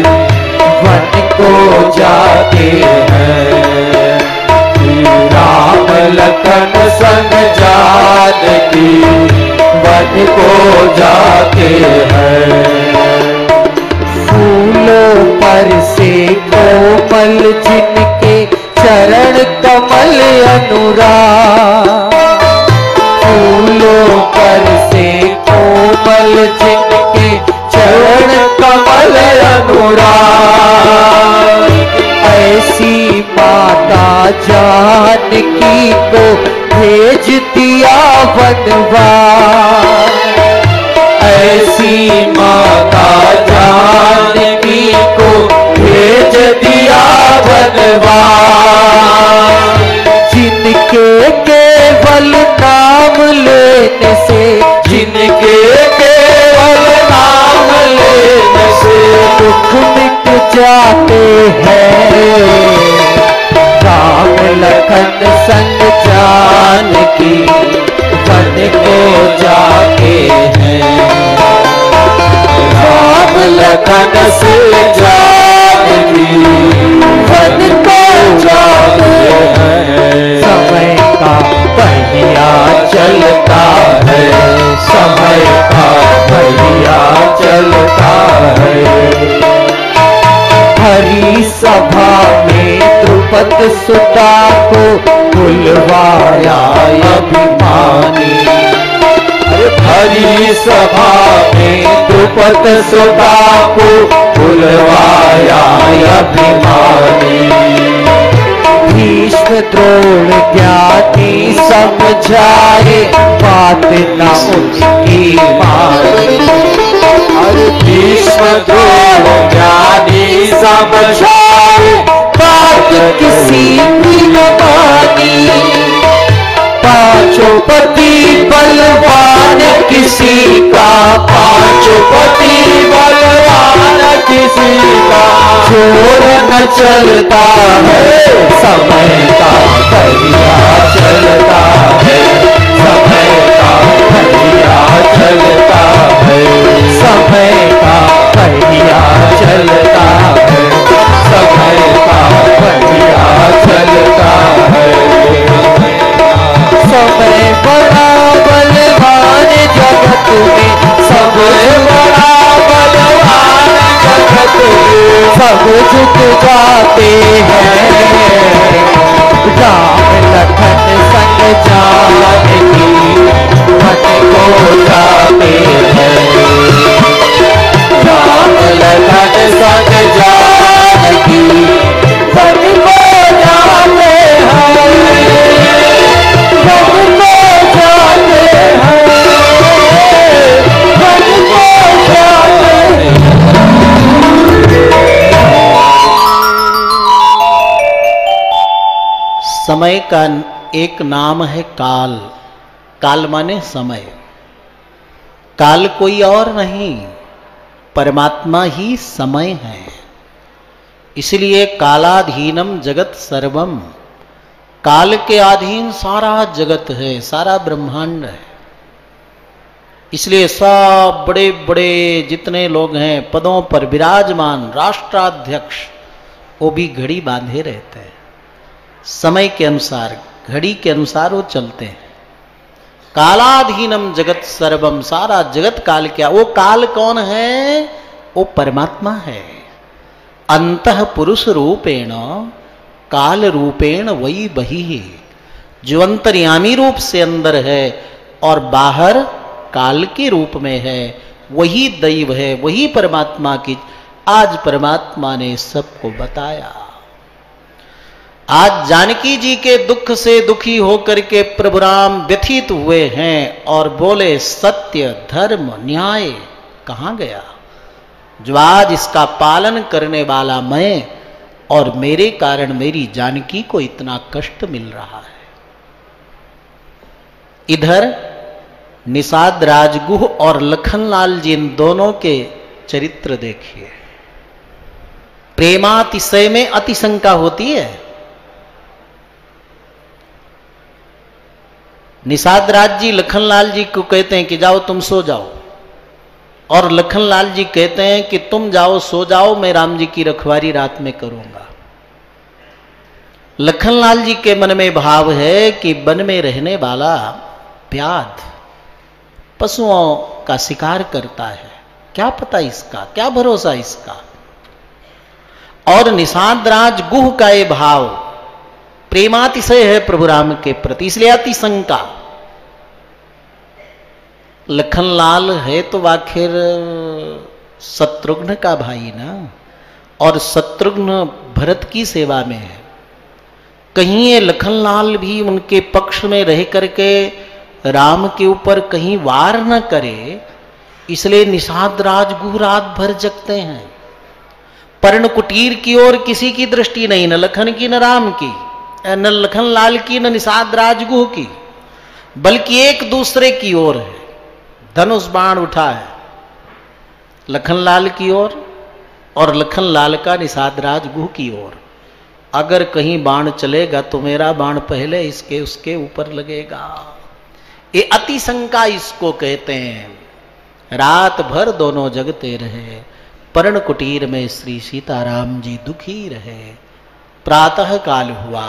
वन को जाते हैं। राम लखन संग जानकी वन को जाते हैं। फूलों पर से कोमल जिनके चरण कमल अनुराग, फूलों पर से कोमल जिनके चरण कमल अनुराग। ऐसी माता जानकी को भेज दिया वनवास, ऐसी माता जानकी को भेज दिया वनवास। जिनके केवल नाम लेने से, जिनके केवल नाम लेने से, दुख मिट जाते हैं राम लखन संग जानकी वन को जाते हैं। राम लखन से जानकी वन को जाते हैं। समय का पहिया चलता है, समय का पहिया चलता है। हरी सभा में द्रुपद सुता को बुलवाया अभिमानी। हरी सभा में द्रुपद सुता को भुलवाया अभिमानी। भीष्म द्रोण ज्ञानी समझाए बात न उनकी मानी। भीष्म द्रोण ज्ञानी समझाए बात किसी की न मानी। पांचों पति बलवान किसी का, पांचों पति बलवान किसी का, जोर न चलता है समय का पहिया चलता है। समय का पहिया चलता है। समय का पहिया चलता है। समय का पहिया चलता है। समय बड़ा बलवान जगत में, समय बड़ा बलवान जगत में, सब झुक जाते हैं। राम लखन संग जानकी मन को जाते हैं। राम लखन संग जानकी मन को जाते हैं। समय का एक नाम है काल। काल माने समय। काल कोई और नहीं, परमात्मा ही समय है। इसलिए कालाधीनम जगत सर्वम, काल के अधीन सारा जगत है, सारा ब्रह्मांड है। इसलिए सब बड़े बड़े जितने लोग हैं पदों पर विराजमान राष्ट्राध्यक्ष, वो भी घड़ी बांधे रहते हैं। समय के अनुसार, घड़ी के अनुसार वो चलते हैं। कालाधीनम जगत सर्वम, सारा जगत काल क्या, वो काल कौन है? वो परमात्मा है। अंतः पुरुष रूपेण काल रूपेण वही बही, जो अंतर्यामी रूप से अंदर है और बाहर काल के रूप में है, वही दैव है, वही परमात्मा की। आज परमात्मा ने सबको बताया। आज जानकी जी के दुख से दुखी होकर के प्रभु राम व्यथित हुए हैं और बोले सत्य धर्म न्याय कहां गया? जो आज इसका पालन करने वाला मैं और मेरे कारण मेरी जानकी को इतना कष्ट मिल रहा है। इधर निषाद राजगुह और लखनलाल जी, इन दोनों के चरित्र देखिए। प्रेमातिशय में अतिशंका होती है। निषाद राज जी लखनलाल जी को कहते हैं कि जाओ तुम सो जाओ, और लखनलाल जी कहते हैं कि तुम जाओ सो जाओ, मैं राम जी की रखवारी रात में करूंगा। लखनलाल जी के मन में भाव है कि वन में रहने वाला व्याध पशुओं का शिकार करता है, क्या पता इसका, क्या भरोसा इसका। और निषाद राज गुह का ये भाव प्रेमातिशय है प्रभु राम के प्रति, इसलिए अतिशंका। लखनलाल है तो आखिर शत्रुघ्न का भाई ना, और शत्रुघ्न भरत की सेवा में है। कहीं ये लखनलाल भी उनके पक्ष में रह करके राम के ऊपर कहीं वार न करे, इसलिए निषाद राज गुह रात भर जगते हैं। पर्ण कुटीर की ओर किसी की दृष्टि नहीं, न लखन की न राम की, न लखनलाल की न निषाद राजगुह की, बल्कि एक दूसरे की ओर है। धनुष बाण उठा है लखनलाल की ओर और लखनलाल का निषाद राजगुह की ओर। अगर कहीं बाण चलेगा तो मेरा बाण पहले इसके उसके ऊपर लगेगा। ये अतिशंका इसको कहते हैं। रात भर दोनों जगते रहे, पर्ण कुटीर में श्री सीताराम जी दुखी रहे। प्रातः काल हुआ,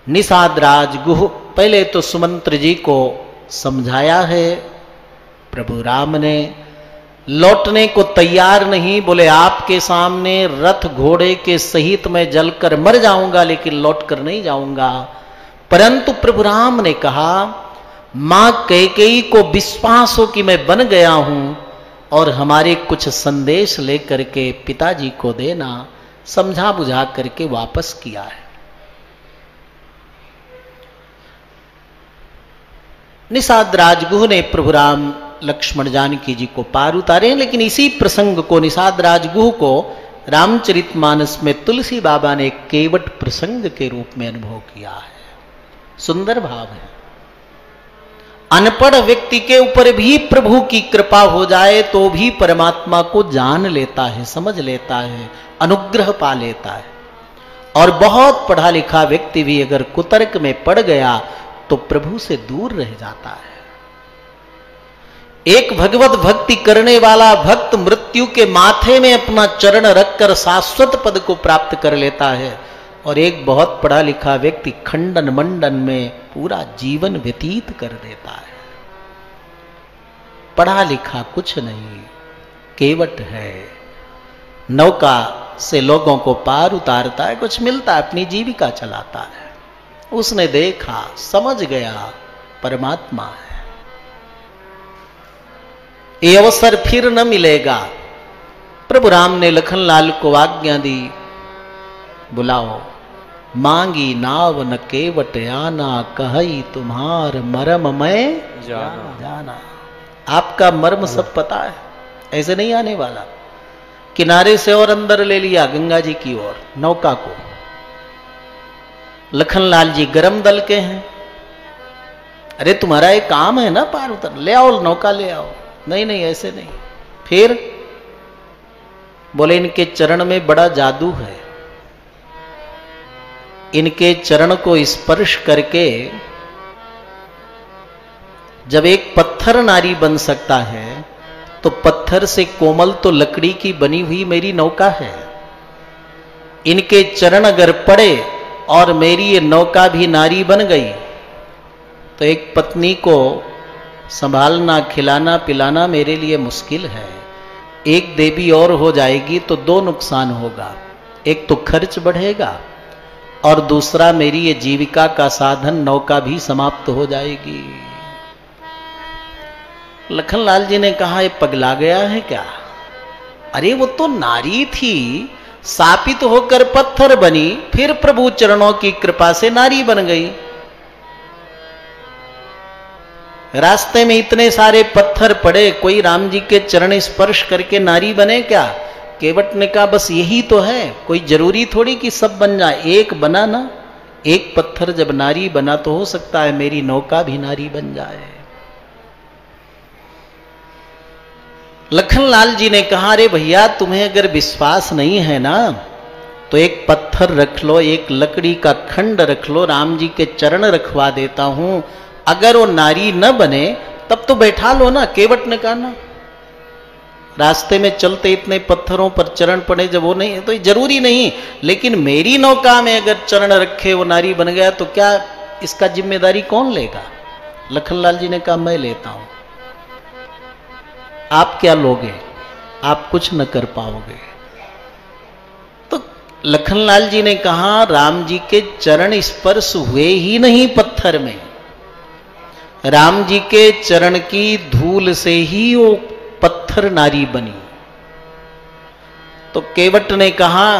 निषाद राज गुह पहले तो सुमंत्र जी को समझाया है प्रभु राम ने, लौटने को तैयार नहीं, बोले आपके सामने रथ घोड़े के सहित मैं जलकर मर जाऊंगा लेकिन लौटकर नहीं जाऊंगा। परंतु प्रभु राम ने कहा, मां कैकेयी को विश्वास हो कि मैं बन गया हूं, और हमारे कुछ संदेश लेकर के पिताजी को देना, समझा बुझा करके वापस किया है। निषाद राजगुह ने प्रभु राम लक्ष्मण जानकी जी को पार उतारे हैं, लेकिन इसी प्रसंग को निषाद राजगुह को रामचरितमानस में तुलसी बाबा ने केवट प्रसंग के रूप में अनुभव किया है। सुंदर भाव है। अनपढ़ व्यक्ति के ऊपर भी प्रभु की कृपा हो जाए तो भी परमात्मा को जान लेता है, समझ लेता है, अनुग्रह पा लेता है। और बहुत पढ़ा लिखा व्यक्ति भी अगर कुतर्क में पड़ गया तो प्रभु से दूर रह जाता है। एक भगवत भक्ति करने वाला भक्त मृत्यु के माथे में अपना चरण रखकर शाश्वत पद को प्राप्त कर लेता है, और एक बहुत पढ़ा लिखा व्यक्ति खंडन मंडन में पूरा जीवन व्यतीत कर देता है। पढ़ा लिखा कुछ नहीं, केवट है, नौका से लोगों को पार उतारता है, कुछ मिलता है, अपनी जीविका चलाता है। उसने देखा, समझ गया, परमात्मा है। ये अवसर फिर न मिलेगा। प्रभु राम ने लखनलाल को आज्ञा दी, बुलाओ। मांगी नाव न केवट आना, कही तुम्हार मरम मैं जाना। आपका मर्म सब पता है, ऐसे नहीं आने वाला। किनारे से और अंदर ले लिया गंगा जी की ओर नौका को। लखनलाल जी गरम दल के हैं। अरे तुम्हारा एक काम है ना पार उतर, ले आओ नौका ले आओ। नहीं नहीं ऐसे नहीं। फिर बोले इनके चरण में बड़ा जादू है, इनके चरण को स्पर्श करके जब एक पत्थर नारी बन सकता है तो पत्थर से कोमल तो लकड़ी की बनी हुई मेरी नौका है। इनके चरण अगर पड़े और मेरी ये नौका भी नारी बन गई तो एक पत्नी को संभालना, खिलाना पिलाना मेरे लिए मुश्किल है। एक देवी और हो जाएगी तो दो नुकसान होगा, एक तो खर्च बढ़ेगा और दूसरा मेरी ये जीविका का साधन नौका भी समाप्त हो जाएगी। लखनलाल जी ने कहा, ये पगला गया है क्या? अरे वो तो नारी थी, शापित होकर पत्थर बनी, फिर प्रभु चरणों की कृपा से नारी बन गई। रास्ते में इतने सारे पत्थर पड़े, कोई राम जी के चरण स्पर्श करके नारी बने क्या? केवट ने कहा बस यही तो है, कोई जरूरी थोड़ी कि सब बन जाए। एक बना ना, एक पत्थर जब नारी बना तो हो सकता है मेरी नौका भी नारी बन जाए। लखनलाल जी ने कहा, अरे भैया तुम्हें अगर विश्वास नहीं है ना तो एक पत्थर रख लो, एक लकड़ी का खंड रख लो, राम जी के चरण रखवा देता हूं। अगर वो नारी न बने तब तो बैठा लो ना। केवट ने कहा ना, रास्ते में चलते इतने पत्थरों पर चरण पड़े, जब वो नहीं है तो जरूरी नहीं, लेकिन मेरी नौका में अगर चरण रखे वो नारी बन गया तो क्या इसका जिम्मेदारी कौन लेगा? लखनलाल जी ने कहा मैं लेता हूं। आप क्या लोगे? आप कुछ न कर पाओगे। तो लखनलाल जी ने कहा राम जी के चरण स्पर्श हुए ही नहीं पत्थर में, राम जी के चरण की धूल से ही वो पत्थर नारी बनी। तो केवट ने कहा,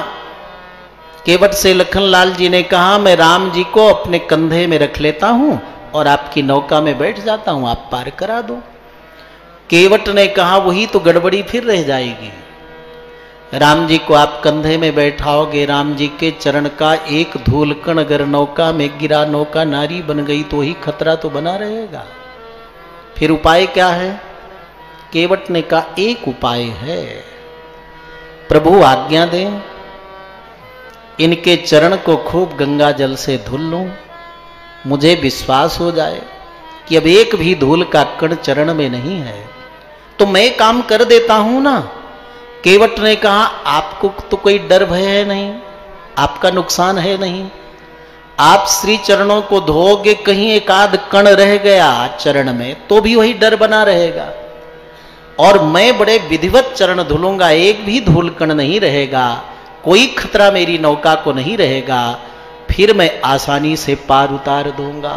केवट से लखनलाल जी ने कहा मैं राम जी को अपने कंधे में रख लेता हूं और आपकी नौका में बैठ जाता हूं, आप पार करा दो। केवट ने कहा वही तो गड़बड़ी फिर रह जाएगी। राम जी को आप कंधे में बैठाओगे, राम जी के चरण का एक धूलकण अगर नौका में गिरा, नौका नारी बन गई तो ही खतरा तो बना रहेगा। फिर उपाय क्या है? केवट ने कहा एक उपाय है, प्रभु आज्ञा दें, इनके चरण को खूब गंगा जल से धुल लूं, मुझे विश्वास हो जाए कि अब एक भी धूल का कण चरण में नहीं है तो मैं काम कर देता हूं ना। केवट ने कहा आपको तो कोई डर भय है नहीं, आपका नुकसान है नहीं, आप श्री चरणों को धोओगे, कहीं एक आध कण रह गया चरण में तो भी वही डर बना रहेगा, और मैं बड़े विधिवत चरण धुलूंगा, एक भी धूल कण नहीं रहेगा, कोई खतरा मेरी नौका को नहीं रहेगा, फिर मैं आसानी से पार उतार दूंगा।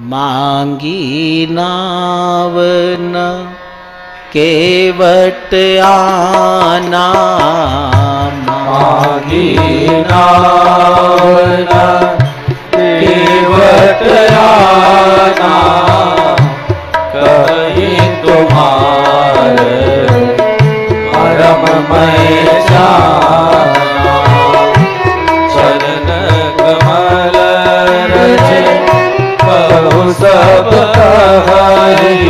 मांगी नाव न केवट आना, मांगी नाव न केवट आना, कहीं तुम्हारे परम में जाना। चरण कमल रचे कहु सब कहाई,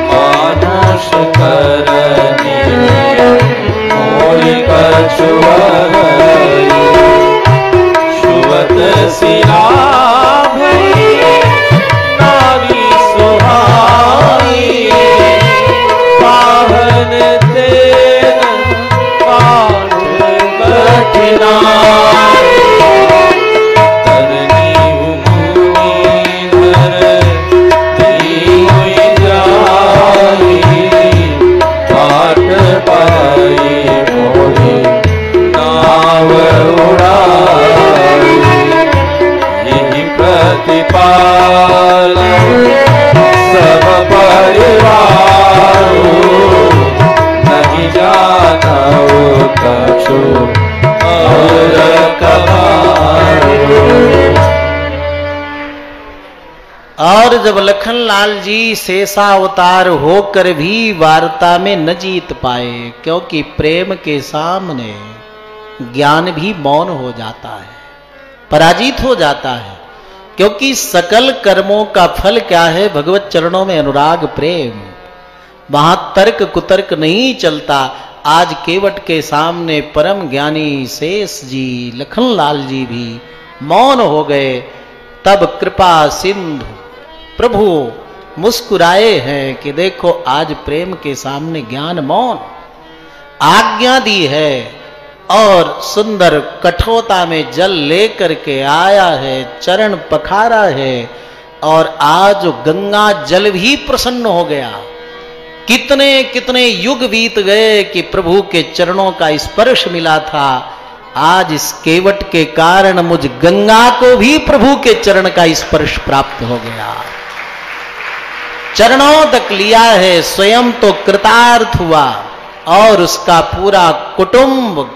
मानुष करनी मोहि कछु हरि। सुवत सिरा भई नारी सुहाई, पावन तेन पाठ कठिनाई। तरनी मुनि धरती हुई जाई, पाठ पाई मोहि नाव उड़ाई। यही प्रतिपाल सब परिवार, नहीं जानऊ कछु और कबारू। और जब लखनलाल जी शेषावतार होकर भी वार्ता में न जीत पाए, क्योंकि प्रेम के सामने ज्ञान भी मौन हो जाता है, पराजित हो जाता है। क्योंकि सकल कर्मों का फल क्या है? भगवत चरणों में अनुराग प्रेम। वहां तर्क कुतर्क नहीं चलता। आज केवट के सामने परम ज्ञानी शेष जी, लखनलाल जी भी मौन हो गए। तब कृपा सिंधु प्रभु मुस्कुराए हैं कि देखो आज प्रेम के सामने ज्ञान मौन। आज्ञा दी है और सुंदर कठोता में जल लेकर के आया है, चरण पखारा है, और आज गंगा जल भी प्रसन्न हो गया। कितने कितने युग बीत गए कि प्रभु के चरणों का स्पर्श मिला था। आज इस केवट के कारण मुझ गंगा को भी प्रभु के चरण का स्पर्श प्राप्त हो गया। चरणों तक लिया है, स्वयं तो कृतार्थ हुआ और उसका पूरा कुटुंब,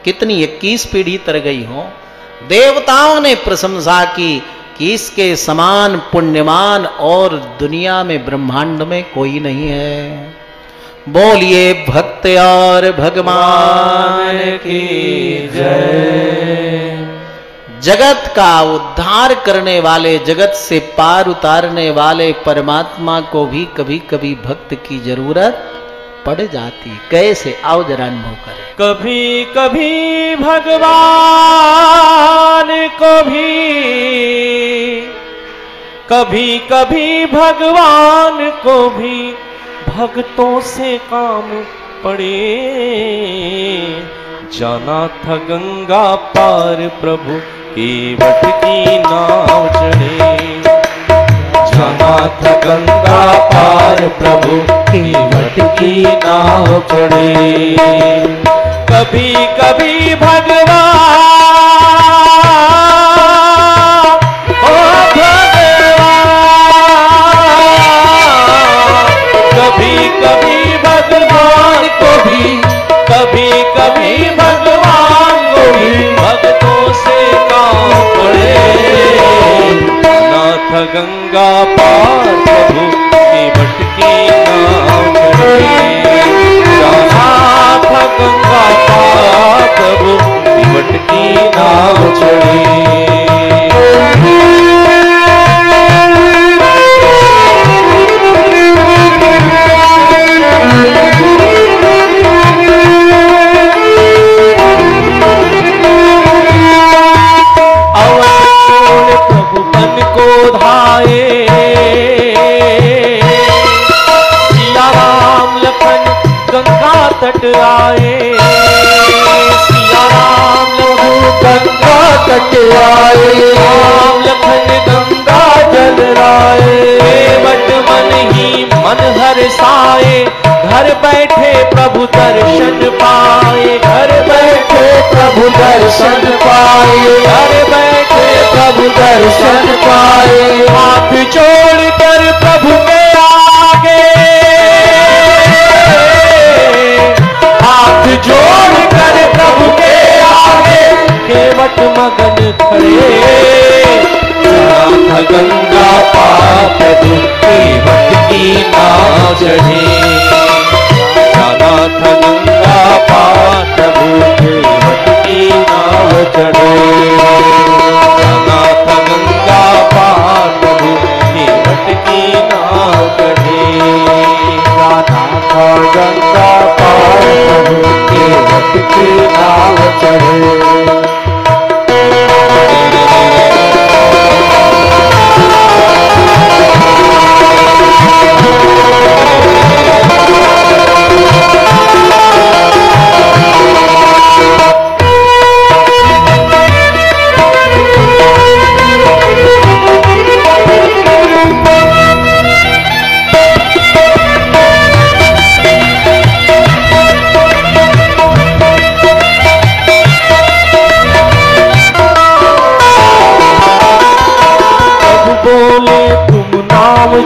कितनी 21 पीढ़ी तर गई हो। देवताओं ने प्रशंसा की कि इसके समान पुण्यमान और दुनिया में ब्रह्मांड में कोई नहीं है। बोलिए भक्त और भगवान की जय। जगत का उद्धार करने वाले, जगत से पार उतारने वाले परमात्मा को भी कभी कभी भक्त की जरूरत पड़ जाती। कैसे? आओ जरा अनुभव करें। कभी कभी भगवान को भी, कभी कभी भगवान को भी भक्तों से काम पड़े। जाना था गंगा पार प्रभु केवट की नाव चढ़े। जाना था गंगा पार प्रभु केवट की नाव चढ़े। कभी कभी भगवान, ओ भगवान, कभी कभी भगवान को भी, कभी कभी भगवान को भी भक्तों से काम पड़े। नाथ गंगा पार प्रभु केवट की नाव चढ़े। नाथ गंगा पार प्रभु केवट की नाव चढ़े। प्रभु बन को धाये, सिया राम लखन गंगा तट आए। सिया राम लखन गंगा तट आए। राम लखन गंगा जल राए। केवट मन ही मन हर्षाए, घर बैठे प्रभु दर्शन पाए। घर बैठे प्रभु दर्शन पाए। घर बैठे प्रभु दर्शन पाए। खड़े, जाना था गंगा पार प्रभु केवट की नाव चढ़े, जाना था गंगा पार प्रभु केवट की नाव चढ़े, जाना था गंगा पार प्रभु केवट की नाव चढ़े, जाना था गंगा पार प्रभु केवट की नाव चढ़े।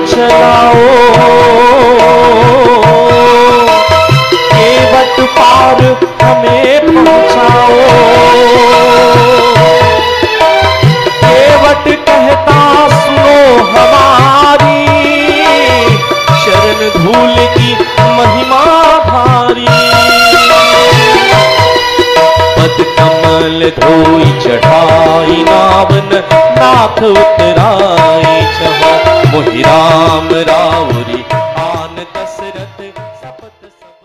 चलाओ केवट पार हमें पहुंचाओ, केवट कहता सुनो हमारी, चरण धूल की महिमा भारी, पद कमल धोई चढ़ाई नावन नाथ उतराई छहा, मोहि राम रावरी आन दशरथ सपत सब।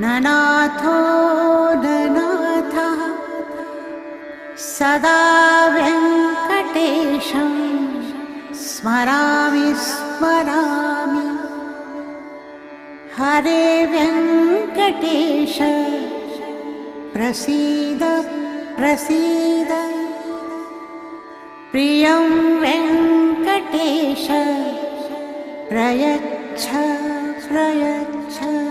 ननाथो ननाथः सदा वेङ्कटेशं स्मरामि स्मरामि, हरे वेङ्कटेश प्रसीद प्रसीद, प्रियं वेङ्कटेश प्रयच्छ प्रयच्छ।